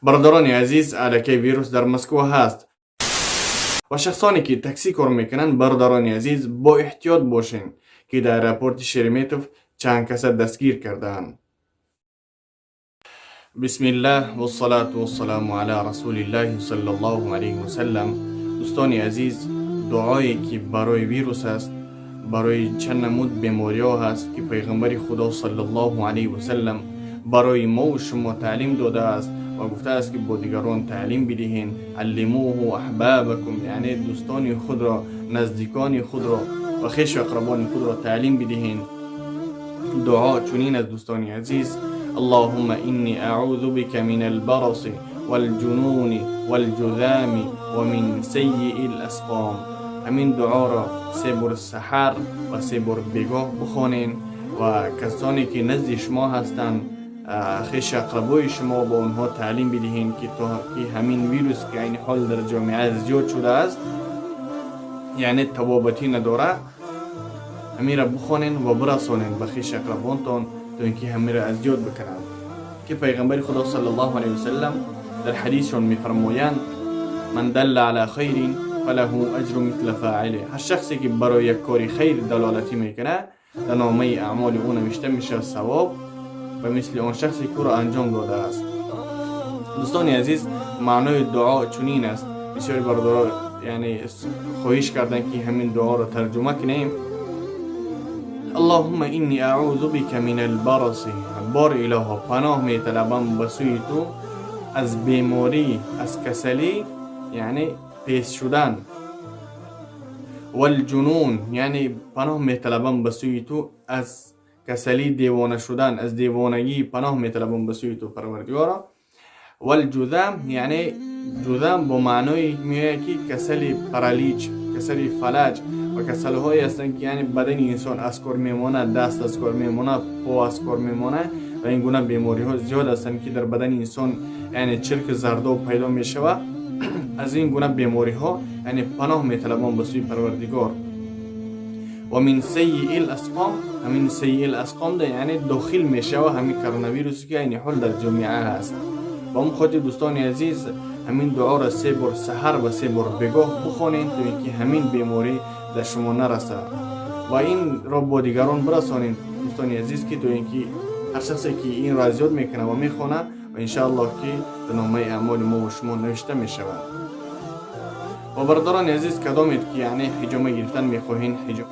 برادران عزیز، الکی ویروس در مسکو هست و شخصانی که تاکسی کار میکنن، برادران عزیز با احتیاط باشین که در رپورت شرمیتوف چند کس دستگیر کردن. بسم الله و الصلاة و السلام علی رسول الله صلی الله علیه و سلم. دوستان عزیز، دعایی که برای ویروس است، برای چند نمود بیماری ها هست که پیغمبر خدا صلی الله علیه و سلم برای ما و شما تعلیم داده است و گفته است که با دیگران تعلیم بدهین. علموه احبابکم، یعنی دوستان خود را، نزدیکان خود را و خویش و اقربان خود را تعلیم بدهین. دعا چنین از دوستان عزیز: اللهم إني أعوذ بك من البرص والجنون والجذام ومن سيء الأسقام. همین دعا را 3 بار سحر و 3 بار بیگاه بخوانین و کسانی که نزد شما هستند، خویش اقربای شما، با اونها تعلیم بدهین که همین ویروس که این حال در جامعه زیاد شده است، یعنی تبابتی نداره، همین را بخوانین و برسانین به خویش اقربانتان تا اینکه همین را از یاد بکنند. که پیغمبر خدا صلی الله علیه و سلم در حدیثشون میفرمایند: من دل علی خیر فله اجر مثل فاعله. هر شخصی که برای یک کاری خیر دلالتی میکنه، در نامه اعمال اون نوشته میشه ثواب و مثل اون شخصی که او را انجام داده است. دوستان عزیز، معنای دعا چنین است. بسیاری برادران یعنی خواهش کردن که همین دعا را ترجمه کنیم. اللهم إني أعوذ بك من البرص. بار الها پناه می طلبم بسوی تو از بیماری، از کسلی یعنی پیس شدن. والجنون، یعنی پناه می طلبم بسوی تو از کسلی دیوانه شدن، از دیوانگی پناه می طلبم بسوی تو پروردگارا. والجذام، یعنی جذام با معنای میگه که کسلی پرالیج، کسلی فلج و کسل های هستند که یعنی بدن انسان از کار میمونه، دست از کار میمونه، پا از کار میمونه و این گونه بیماری ها زیاد هستند که در بدن انسان یعنی چرک زرداب پیدا میشود. از این گونه بیماری ها یعنی پناه میطلبم به سوی پروردگار. و من سیء الاسقام، همین سیء الاسقام ده یعنی داخل میشه و همین کرونا ویروسی که این حال در جامعه هست. با اون خاطر دوستان عزیز، همین دعا را 3 بار سحر و 3 بار بیگاه بخوانید تا اینکه همین بیماری در شما نرسه و این را با دیگران برسانید دوستان عزیز، که تو اینکه هر شخصی که این را زیاد میکنه و میخونه و انشاءالله که در نامه اعمال ما و شما نوشته میشود. و برادران عزیز، کدامید که یعنی حجامه گرفتن میخواهین، حجامه